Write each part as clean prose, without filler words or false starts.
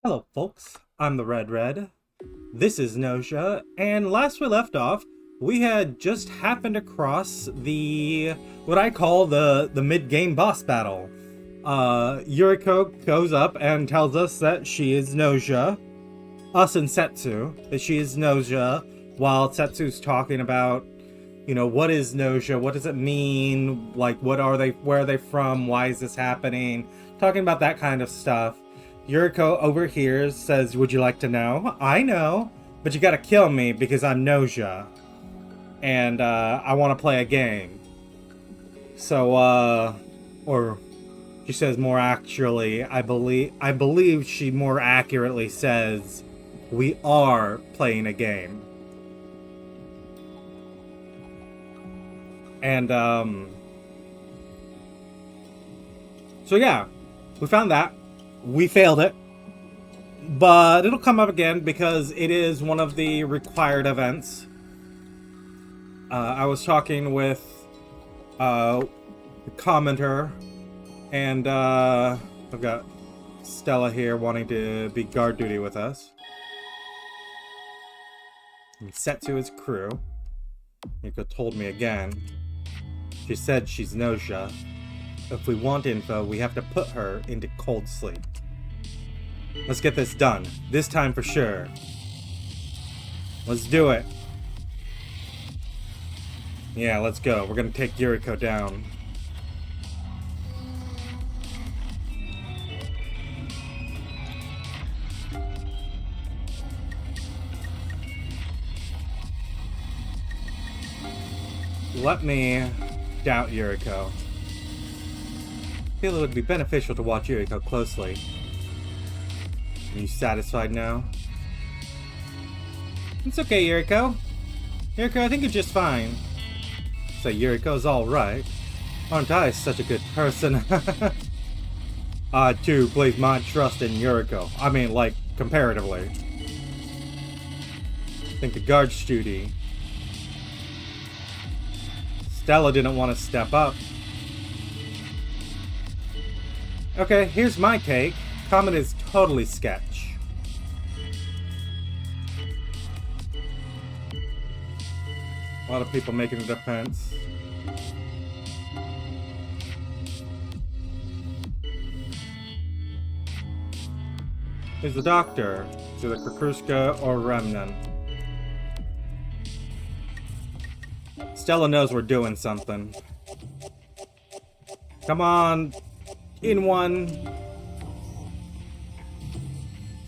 Hello folks, I'm the Red. This is Gnosia, and last we left off, we had just happened across what I call the mid-game boss battle. Yuriko goes up and tells us that she is Gnosia, us and Setsu, that she is Gnosia, while Setsu's talking about, what is Gnosia, what does it mean, like, what are they, where are they from, why is this happening, talking about that kind of stuff. Yuriko overhears, says, would you like to know? I know, but you gotta kill me because I'm Gnosia. And, I want to play a game. So, or she says more actually, I believe she more accurately says, we are playing a game. And, so yeah, we found that. We failed it, but it'll come up again because it is one of the required events. I was talking with a commenter, and I've got Stella here wanting to be guard duty with us. And Setsu is crew. Miko told me again. She said she's Gnosia. If we want info, we have to put her into cold sleep. Let's get this done. This time for sure. Let's do it. Yeah, let's go. We're gonna take Yuriko down. Let me doubt Yuriko. I feel it would be beneficial to watch Yuriko closely. Are you satisfied now? It's okay, Yuriko. Yuriko, I think you're just fine. So Yuriko's alright. Aren't I such a good person? I too place my trust in Yuriko. I mean, like, comparatively. Think the guard's duty. Stella didn't want to step up. Okay, here's my take. Comet is totally sketch. A lot of people making a defense. Who's the doctor? Is it Kukruska or Remnan? Stella knows we're doing something. Come on. In one.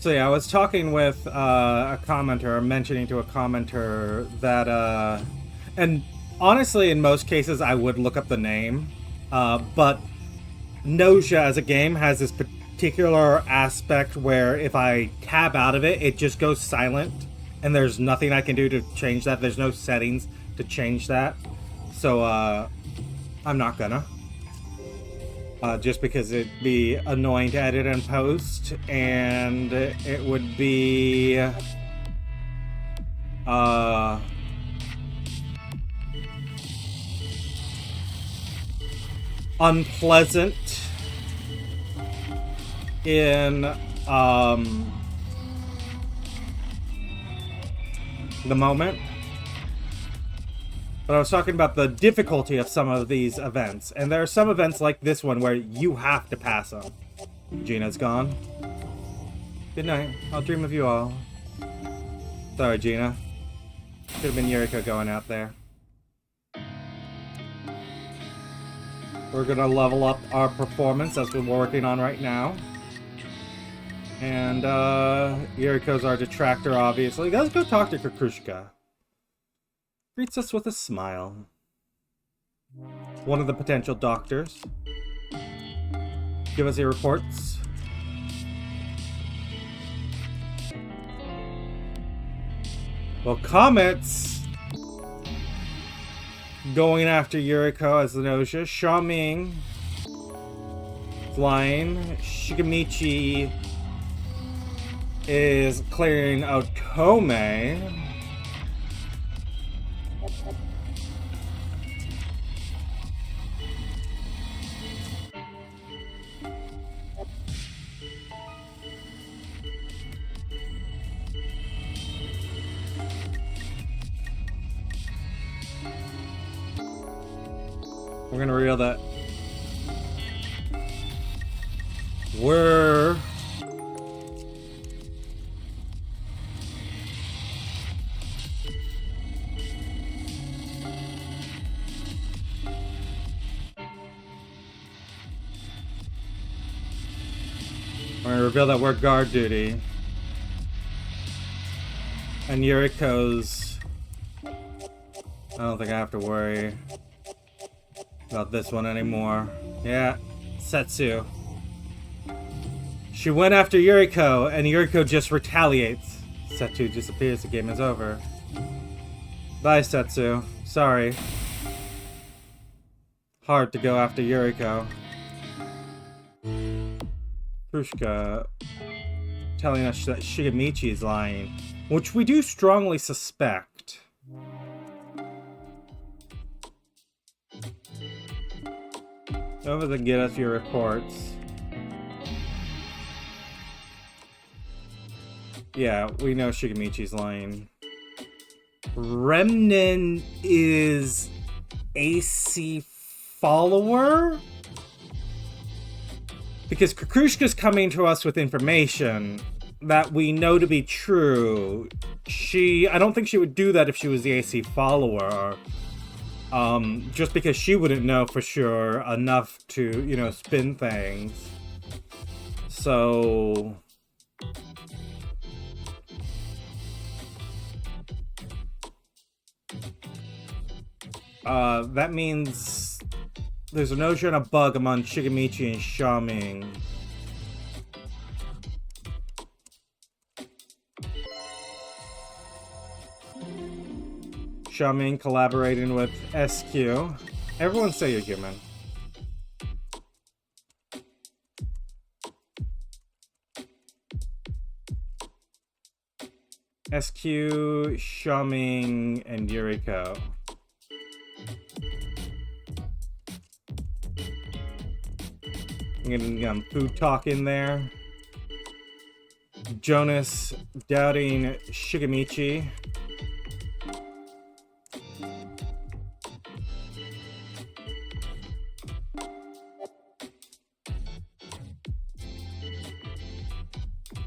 So yeah, I was talking with a commenter, mentioning to a commenter that, and honestly, in most cases, I would look up the name, but Gnosia as a game has this particular aspect where if I tab out of it, it just goes silent, and there's nothing I can do to change that. There's no settings to change that, so I'm not gonna. Just because it'd be annoying to edit and post, and it would be unpleasant in the moment. But I was talking about the difficulty of some of these events. And there are some events like this one where you have to pass them. Gina's gone. Good night. I'll dream of you all. Sorry, Gina. Could have been Yuriko going out there. We're gonna level up our performance. That's what we're working on right now. And Yuriko's our detractor, obviously. Let's go talk to Kukrushka. Greets us with a smile. One of the potential doctors. Give us your reports. Well, Comet's going after Yuriko as the Gnosia. Xiaoming flying. Shigamichi is clearing Otome. We're gonna reveal that we're gonna reveal that we're guard duty. And Yuriko's... I don't think I have to worry about this one anymore. Yeah, Setsu. She went after Yuriko, and Yuriko just retaliates. Setsu disappears, the game is over. Bye, Setsu. Sorry. Hard to go after Yuriko. Krushka telling us that Shigemichi is lying, which we do strongly suspect. Over to get us your reports. Yeah, we know Shigemichi's lying. Remnant is AC follower? Because Kukrushka's coming to us with information that we know to be true. I don't think she would do that if she was the AC follower. Just because she wouldn't know for sure enough to, you know, spin things. So... that means there's a Gnosia and a bug among Shigemichi and Xiaoming. Xiaoming collaborating with SQ. Everyone say you're human. SQ, Xiaoming, and Yuriko. I'm getting food talk in there. Jonas doubting Shigemichi.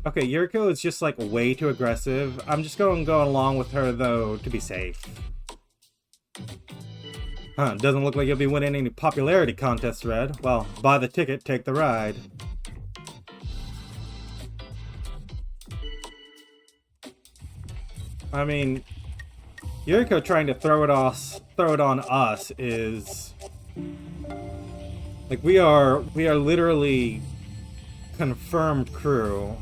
Okay, Yuriko is just like way too aggressive. I'm just going to go along with her though to be safe. Huh, doesn't look like you'll be winning any popularity contests, Red. Well, buy the ticket, take the ride. I mean, Yuriko trying to throw it on us is... like, we are literally confirmed crew.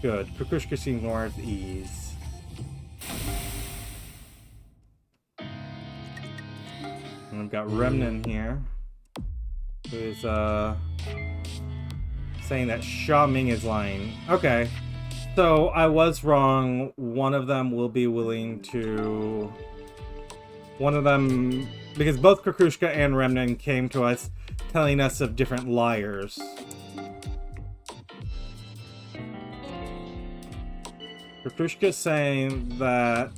Good. Kukushka seems more at ease. And we've got Remnant here, who's saying that Xiaoming is lying. Okay, so I was wrong. One of them will be willing to... one of them... because both Kukushka and Remnant came to us telling us of different liars. Kukushka saying that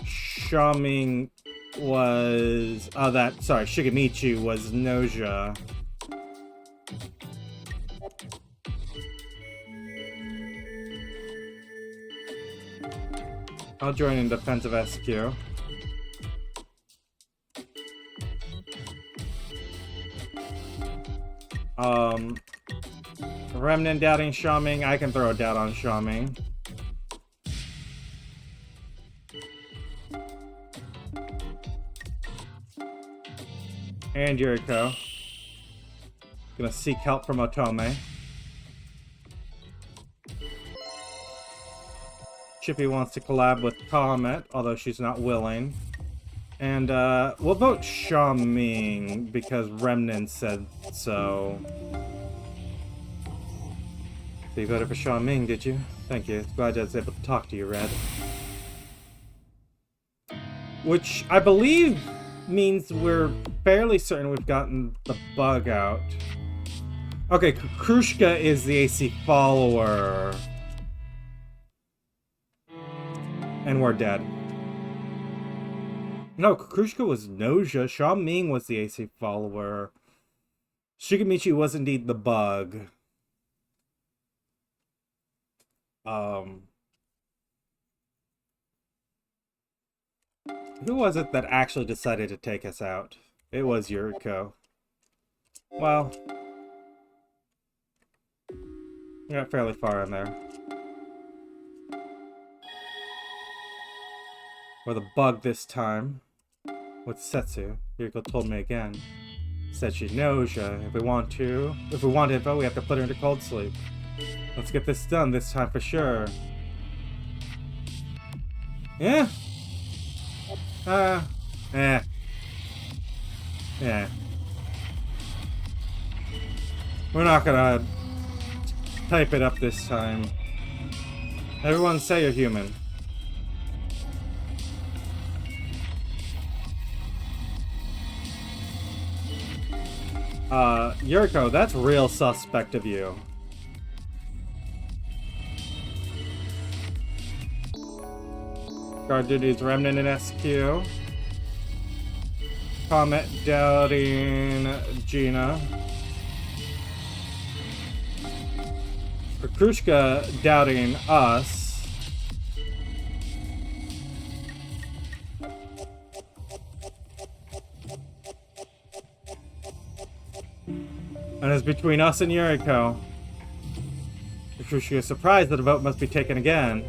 Xiaoming was... Shigemichi was Gnosia. I'll join in defensive SQ. Remnant doubting Xiaoming. I can throw a doubt on Xiaoming. And Yuriko. Gonna seek help from Otome. Chippy wants to collab with Comet, although she's not willing. And we'll vote Xiaoming because Remnant said so. So you voted for Xiaoming, did you? Thank you. It's glad I was able to talk to you, Red. Which I believe means we're fairly certain we've gotten the bug out. Okay, Krushka is the AC follower. And we're dead. No, Kukushka was Gnosia. Sha Ming was the AC follower. Shigemichi was indeed the bug. Who was it that actually decided to take us out? It was Yuriko. Well, we got fairly far in there. Or the bug this time. With Setsu, Yuriko told me again. Said she knows ya. If we want info, we have to put her into cold sleep. Let's get this done this time for sure. Yeah? Yeah. We're not gonna type it up this time. Everyone say you're human. Yuriko, that's real suspect of you. Guard duties remnant in SQ. Comment doubting Gina. Kukushka doubting us. And it's between us and Yuriko. Kukushka is surprised that a vote must be taken again.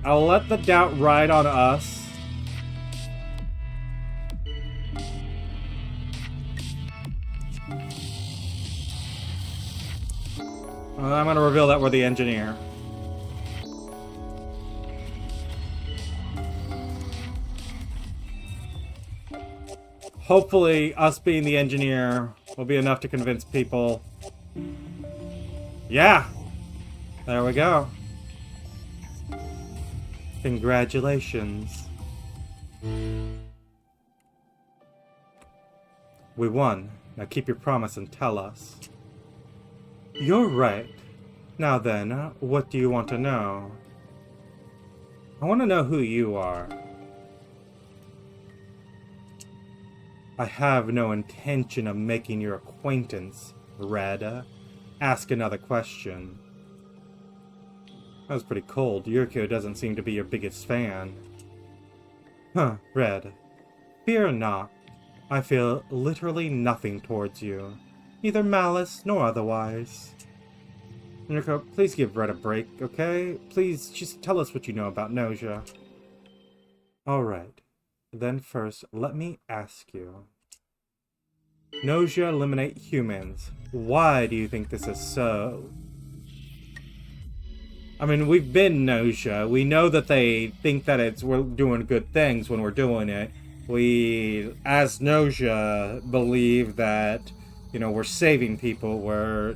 I'll let the doubt ride on us. I'm gonna reveal that we're the engineer. Hopefully, us being the engineer will be enough to convince people. Yeah! There we go. Congratulations. We won. Now keep your promise and tell us. You're right. Now then, what do you want to know? I want to know who you are. I have no intention of making your acquaintance, Red. Ask another question. That was pretty cold. Yuriko doesn't seem to be your biggest fan. Huh, Red. Fear not. I feel literally nothing towards you. Neither malice nor otherwise. Yuriko, please give Red a break, okay? Please, just tell us what you know about Gnosia. Alright. Then first, let me ask you. Gnosia eliminate humans. Why do you think this is so? I mean, we've been Gnosia. We know that they think that we're doing good things when we're doing it. We, as Gnosia, believe that, you know, we're saving people. We're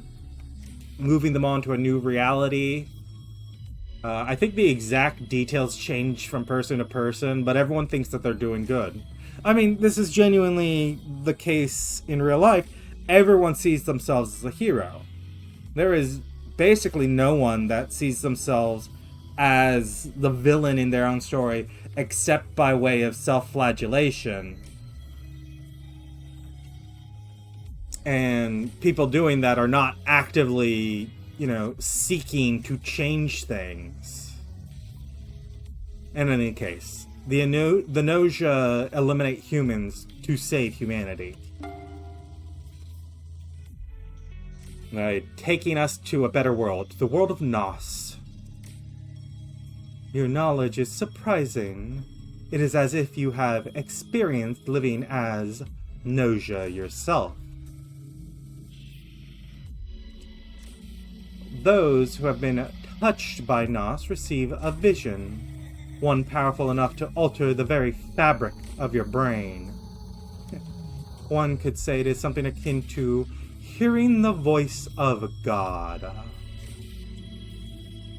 moving them on to a new reality. I think the exact details change from person to person, but everyone thinks that they're doing good. I mean, this is genuinely the case in real life. Everyone sees themselves as a hero. There is basically no one that sees themselves as the villain in their own story, except by way of self-flagellation. And people doing that are not actively, you know, seeking to change things. In any case, the Gnosia eliminate humans to save humanity. Taking us to a better world, the world of Gnos. Your knowledge is surprising. It is as if you have experienced living as Gnosia yourself. Those who have been touched by Gnos receive a vision, one powerful enough to alter the very fabric of your brain. One could say it is something akin to hearing the voice of God.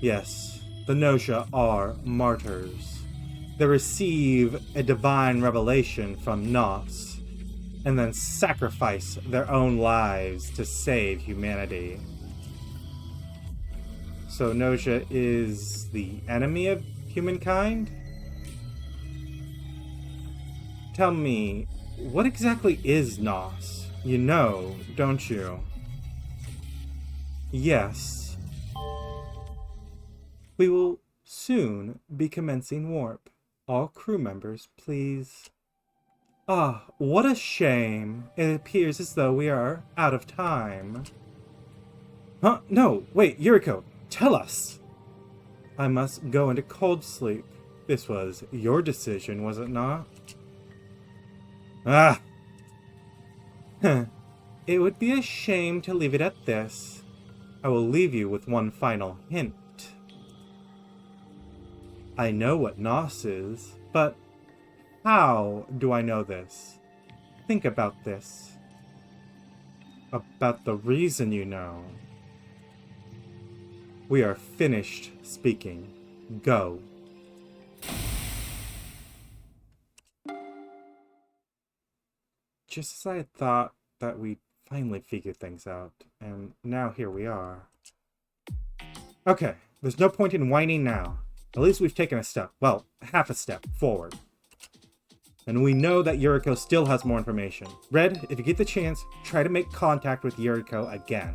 Yes, the Gnosia are martyrs. They receive a divine revelation from Gnos, and then sacrifice their own lives to save humanity. So Gnosia is the enemy of humankind? tell me, what exactly is Gnos? You know, don't you? Yes. We will soon be commencing warp. All crew members, please. Ah, what a shame. It appears as though we are out of time. Huh? No, wait, Yuriko, tell us! I must go into cold sleep. This was your decision, was it not? Ah! It would be a shame to leave it at this. I will leave you with one final hint. I know what Gnos is, but how do I know this? Think about this. About the reason you know. We are finished speaking. Go. Just as I had thought that we'd finally figured things out, and now here we are. Okay, there's no point in whining now. At least we've taken a step, well, half a step forward. And we know that Yuriko still has more information. Red, if you get the chance, try to make contact with Yuriko again.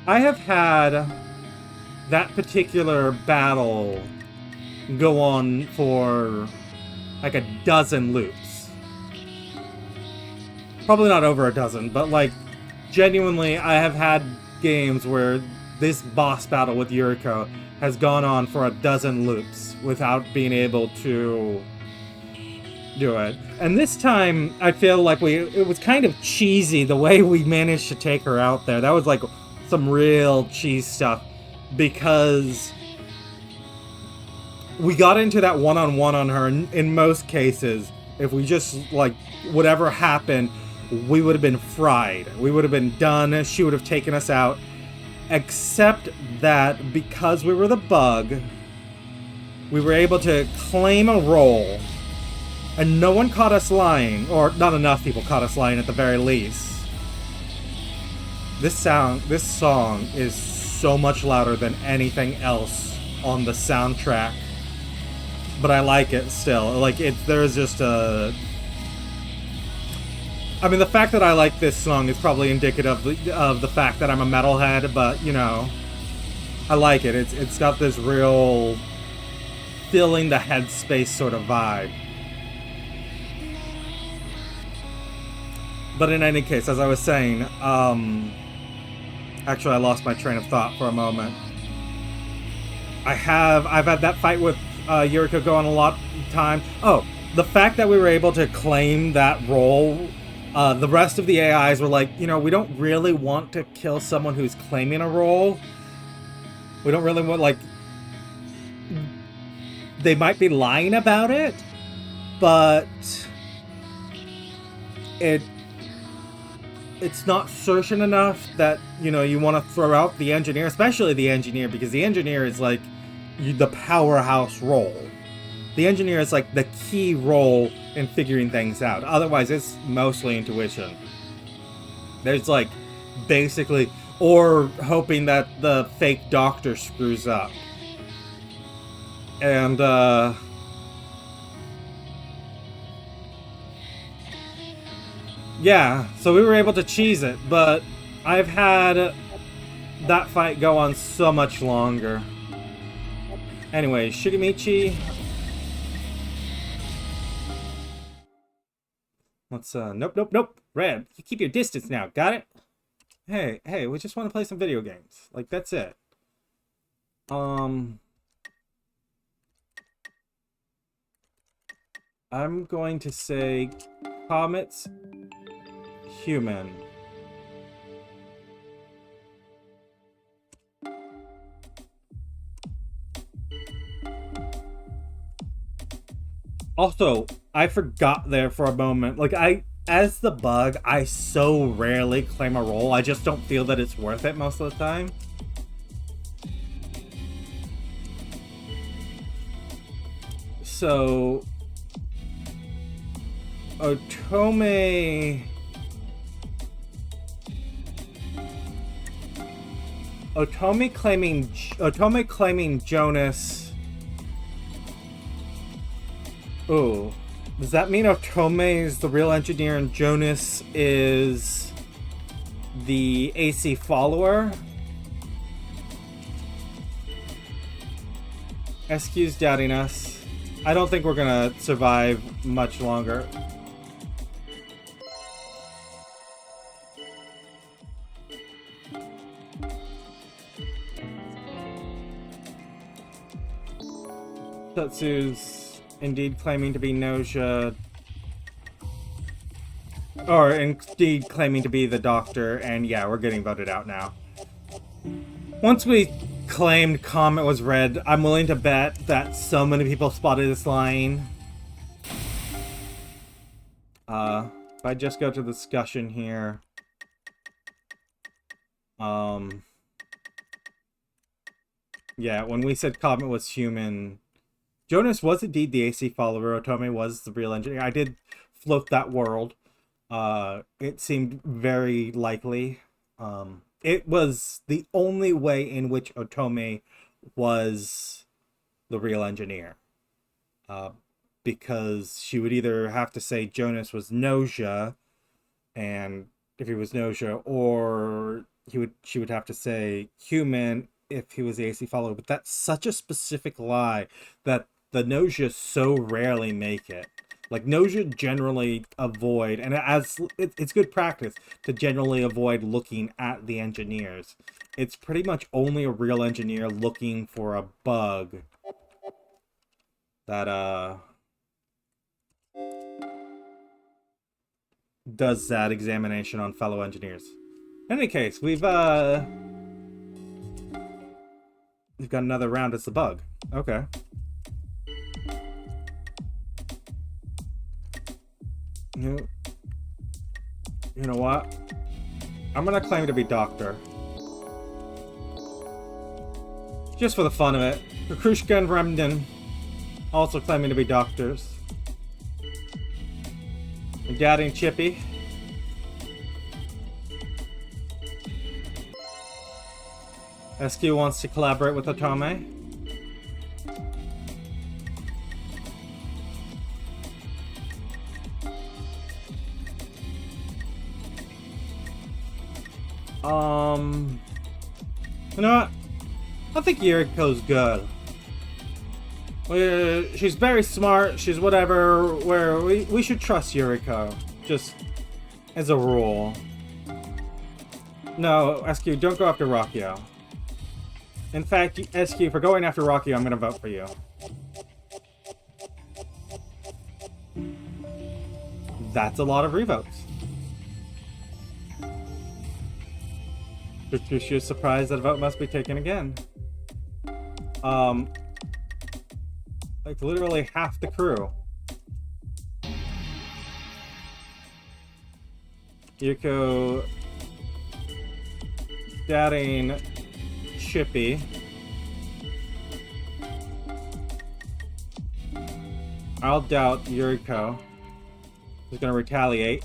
I have had that particular battle go on for like a dozen loops. Probably not over a dozen, but like genuinely I have had games where this boss battle with Yuriko has gone on for a dozen loops without being able to do it. And this time I feel like it was kind of cheesy the way we managed to take her out there. That was like some real cheese stuff, because we got into that one-on-one on her, and in most cases, if we just, like, whatever happened, we would have been fried. We would have been done. She would have taken us out. Except that because we were the bug, we were able to claim a role, and no one caught us lying, or not enough people caught us lying at the very least. This song is so much louder than anything else on the soundtrack, but I like it still. Like, there's just a... I mean, the fact that I like this song is probably indicative of the fact that I'm a metalhead, but, you know, I like it. It's got this real filling the headspace sort of vibe. But in any case, as I was saying, actually I lost my train of thought for a moment. I've had that fight with Yuriko go on a lot of time. Oh, the fact that we were able to claim that role, the rest of the AIs were like, you know, we don't really want to kill someone who's claiming a role. We don't really want, like... They might be lying about it, but... It's not certain enough that, you know, you want to throw out the engineer, especially the engineer, because the engineer is like the powerhouse role. The engineer is like the key role in figuring things out. Otherwise, it's mostly intuition. There's like basically, or hoping that the fake doctor screws up. And, yeah, so we were able to cheese it, but I've had that fight go on so much longer. Anyway, Shigemichi. Let's, nope. Red, you keep your distance now, got it? Hey, we just want to play some video games. Like, that's it. I'm going to say Comets Human. Also, I forgot there for a moment. Like, as the bug, I so rarely claim a role. I just don't feel that it's worth it most of the time. So... Otome... Otome claiming Jonas. Ooh. Does that mean Otome is the real engineer and Jonas is the AC follower? SQ's doubting us. I don't think we're gonna survive much longer. Tetsu's indeed claiming to be Gnosia. Or indeed claiming to be the doctor, and yeah, we're getting voted out now. Once we claimed Comet was red, I'm willing to bet that so many people spotted us lying. If I just go to the discussion here. Yeah, when we said Comet was human, Jonas was indeed the AC follower, Otome was the real engineer. I did float that world. It seemed very likely. It was the only way in which Otome was the real engineer. Because she would either have to say Jonas was Gnosia, and if he was Gnosia, or she would have to say human if he was the AC follower. But that's such a specific lie that the Gnosia so rarely make it. Like, Gnosia generally avoid, and it's good practice to generally avoid looking at the engineers. It's pretty much only a real engineer looking for a bug that, does that examination on fellow engineers. In any case, we've got another round as the bug. Okay. You know what? I'm gonna claim to be doctor. Just for the fun of it. Krushka and Remden also claiming to be doctors. I'm doubting Chippy. SQ wants to collaborate with Otome. You know what? I think Yuriko's good. She's very smart, she's whatever, we should trust Yuriko. Just as a rule. No, SQ, don't go after Rockio. In fact, SQ, for going after Rockio, I'm gonna vote for you. That's a lot of revotes. You're surprised that a vote must be taken again. Like literally half the crew. Yuko doubting Chippy. I'll doubt Yuriko. He's gonna retaliate.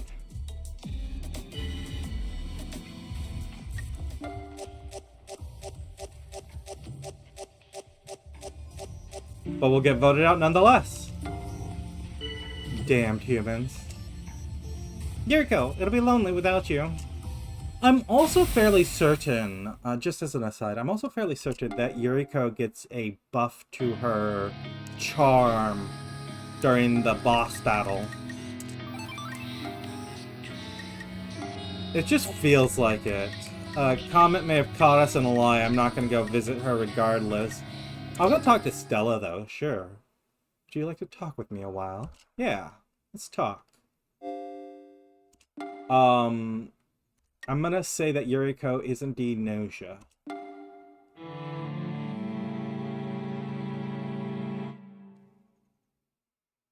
But we'll get voted out nonetheless. Damned humans. Yuriko, it'll be lonely without you. I'm also fairly certain, just as an aside, I'm also fairly certain that Yuriko gets a buff to her charm during the boss battle. It just feels like it. Comet may have caught us in a lie. I'm not going to go visit her regardless. I'll go talk to Stella, though, sure. Would you like to talk with me a while? Yeah, let's talk. I'm gonna say that Yuriko is indeed Gnosia.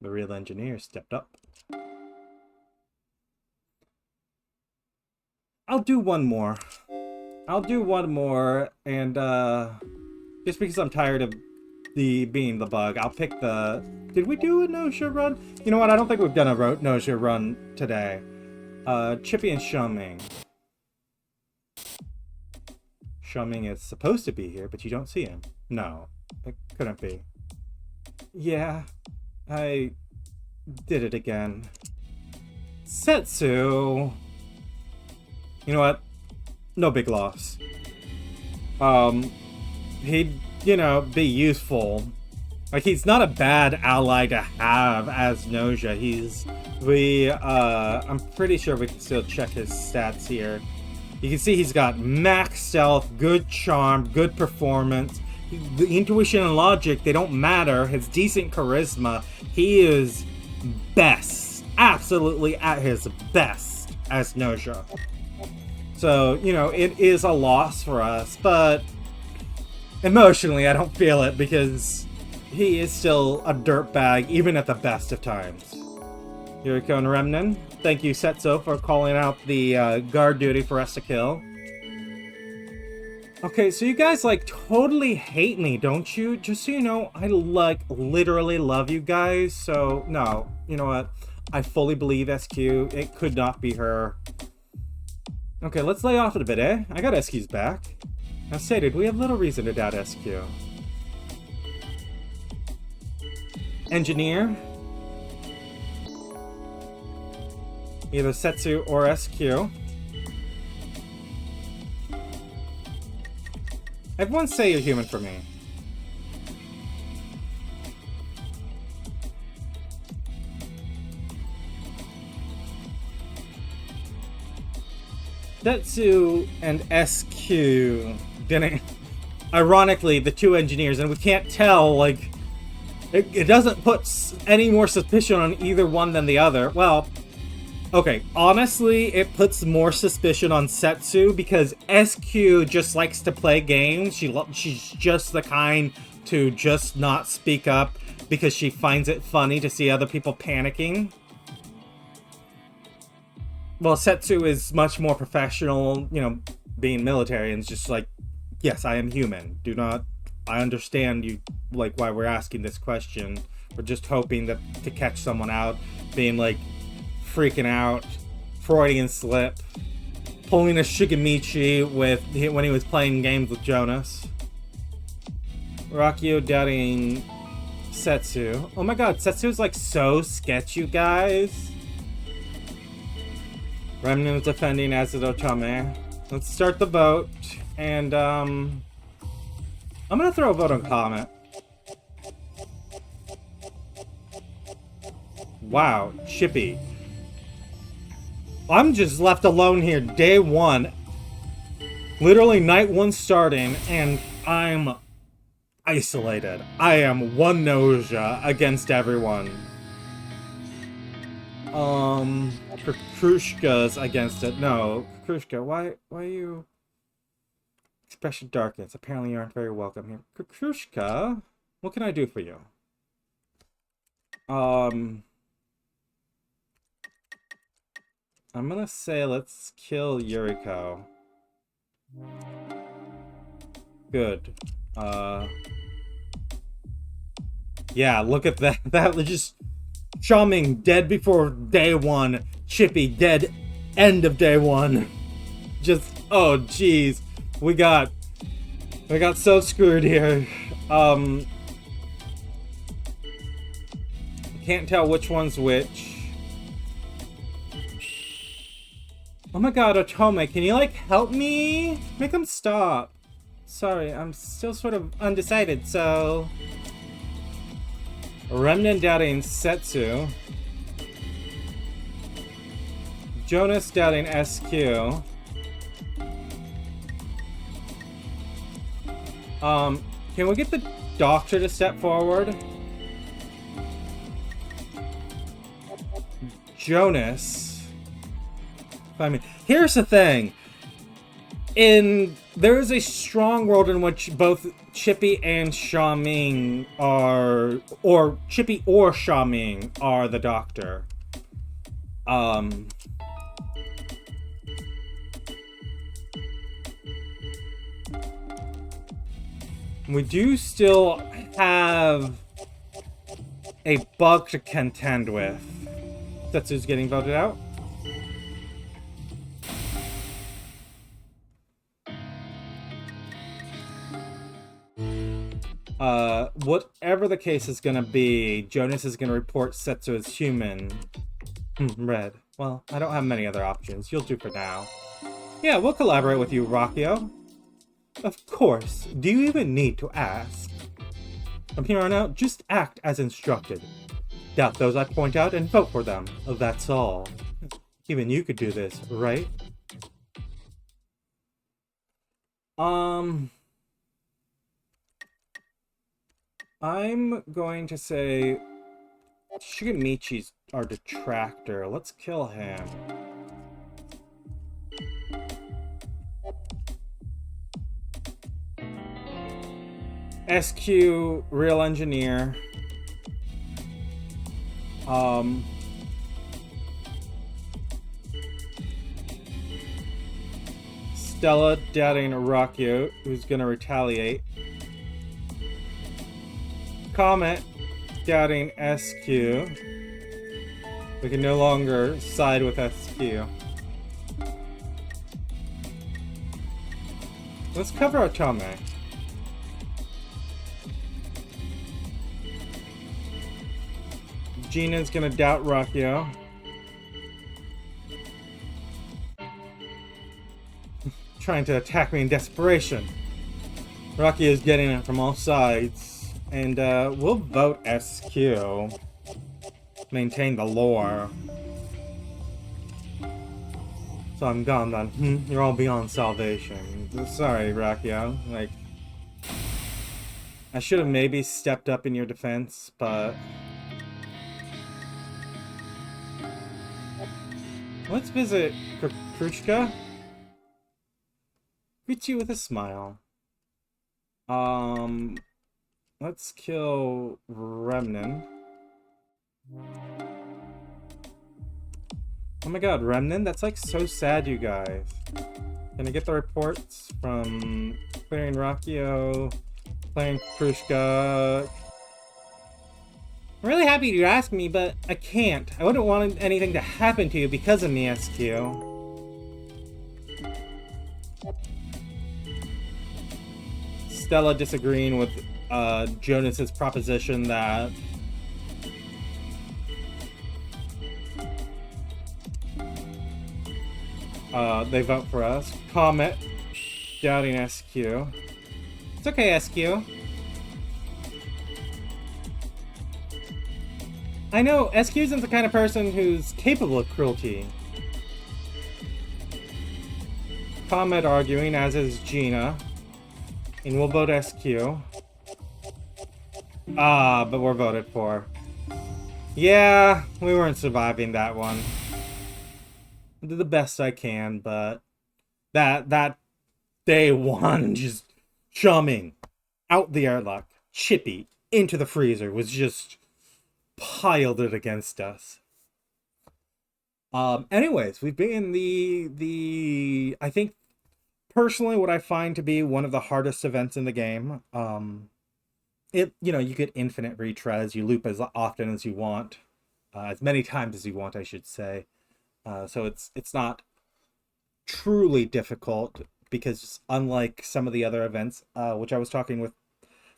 The real engineer stepped up. I'll do one more. And just because I'm tired of being the bug, I'll pick the... Did we do a Gnosia run? You know what, I don't think we've done a Gnosia run today. Chippy and Shuming. Shuming is supposed to be here, but you don't see him. No, it couldn't be. Yeah, I did it again. Setsu. You know what? No big loss. He'd, you know, be useful. Like, he's not a bad ally to have as Gnosia. I'm pretty sure we can still check his stats here. You can see he's got max stealth, good charm, good performance. The intuition and logic, they don't matter. His decent charisma. He is best. Absolutely at his best as Gnosia. So, you know, it is a loss for us, but emotionally I don't feel it because he is still a dirtbag, even at the best of times. Yuriko and Remnen, thank you, Setsu, for calling out the guard duty for us to kill. Okay, so you guys, like, totally hate me, don't you? Just so you know, I, like, literally love you guys, so, no. You know what? I fully believe SQ. It could not be her. Okay, let's lay off it a bit, eh? I got SQ's back. As stated, we have little reason to doubt SQ. Engineer. Either Setsu or SQ. Everyone say you're human for me. Setsu and SQ didn't... Ironically, the two engineers, and we can't tell, like... It doesn't put any more suspicion on either one than the other. Well, okay, honestly, it puts more suspicion on Setsu because SQ just likes to play games. She's just the kind to just not speak up because she finds it funny to see other people panicking. Well, Setsu is much more professional, you know, being military, and it's just like, yes, I am human. Do not... I understand you, like, why we're asking this question. We're just hoping that to catch someone out, being, like, freaking out, Freudian slip, pulling a Shigemichi when he was playing games with Jonas. Rakio doubting Setsu. Oh my god, Setsu's, like, so sketch, you guys. Remnant was defending Azudo Chame. Let's start the vote, and, I'm gonna throw a vote on Comet. Wow, Chippy. I'm just left alone here, day one. Literally night one starting, and I'm isolated. I am one Gnosia against everyone. Kukrushka's against it. No, Kukrushka, why are you... Expression darkens. Apparently you aren't very welcome here. Kukrushka, what can I do for you? I'm gonna say let's kill Yuriko. Good. Yeah, look at that. That was just... Charming, dead before day one. Chippy, dead end of day one. Just... Oh, jeez. We got so screwed here. Can't tell which one's which. Oh my god, Otome, can you, like, help me? Make him stop. Sorry, I'm still sort of undecided, so... Remnant doubting Setsu. Jonas doubting SQ. Can we get the doctor to step forward? Jonas. I mean, here's the thing. There is a strong world in which both Chippy and Xiaoming are, or Chippy or Xiaoming are the doctor. We do still have a bug to contend with. Setsu's getting voted out. Whatever the case is gonna be, Jonas is gonna report Setsu as human. Red. Well, I don't have many other options. You'll do for now. Yeah, we'll collaborate with you, Rockio. Of course. Do you even need to ask? From here on out, just act as instructed. Doubt those I point out and vote for them. That's all. Even you could do this, right? I'm going to say Shigemichi's our detractor. Let's kill him. SQ, real engineer. Stella doubting Rockio, who's gonna retaliate. Comet doubting SQ. We can no longer side with SQ. Let's cover Otome. Gina's gonna doubt Rockio. Trying to attack me in desperation. Rockio is getting it from all sides. And we'll vote SQ. Maintain the lore. So I'm gone then. You're all beyond salvation. Sorry, Rockio. Like, I should have maybe stepped up in your defense, but let's visit Krushka. Greets you with a smile. Let's kill Remnant. Oh my god, Remnant? That's like so sad, you guys. Can I get the reports from clearing Rockio, clearing Krushka? I'm really happy you asked me, but I can't. I wouldn't want anything to happen to you because of me, SQ. Stella disagreeing with Jonas's proposition that they vote for us. Comet doubting SQ. It's okay, SQ. I know, SQ isn't the kind of person who's capable of cruelty. Comet arguing, as is Gina. And we'll vote SQ. But we're voted for. Yeah, we weren't surviving that one. I did the best I can, but that day one just chumming out the airlock, Chippy into the freezer was just piled it against us. Anyways, we've been in the I think personally what I find to be one of the hardest events in the game. You get infinite retries, you loop as often as you want, as many times as you want, I should say. So it's not truly difficult because unlike some of the other events, which I was talking with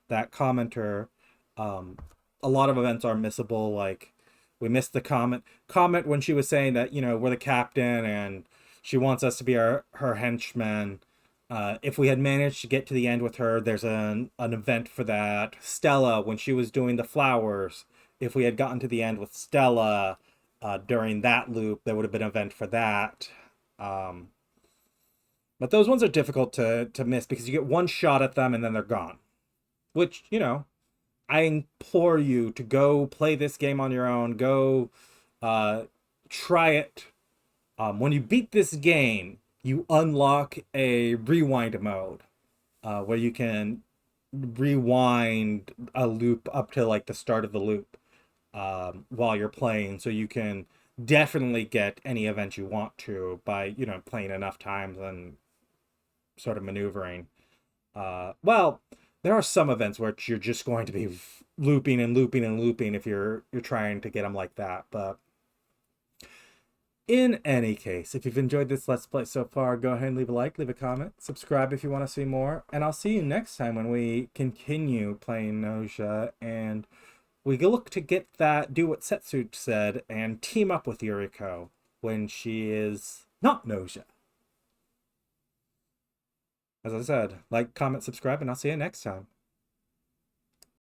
that commenter, a lot of events are missable. Like we missed the comment when she was saying that, we're the captain and she wants us to be her henchmen. If we had managed to get to the end with her, there's an event for that. Stella, when she was doing the flowers, if we had gotten to the end with Stella during that loop, there would have been an event for that. But those ones are difficult to miss because you get one shot at them and then they're gone. Which, I implore you to go play this game on your own. Go try it. When you beat this game, you unlock a rewind mode where you can rewind a loop up to like the start of the loop while you're playing, so you can definitely get any event you want to by playing enough times and sort of maneuvering. Well, there are some events where you're just going to be looping and looping and looping if you're trying to get them like that, but In any case, if you've enjoyed this Let's Play so far, go ahead and leave a like, leave a comment, subscribe if you want to see more, and I'll see you next time when we continue playing Gnosia, and we look to get that, do what Setsu said, and team up with Yuriko when she is not Gnosia. As I said, like, comment, subscribe, and I'll see you next time.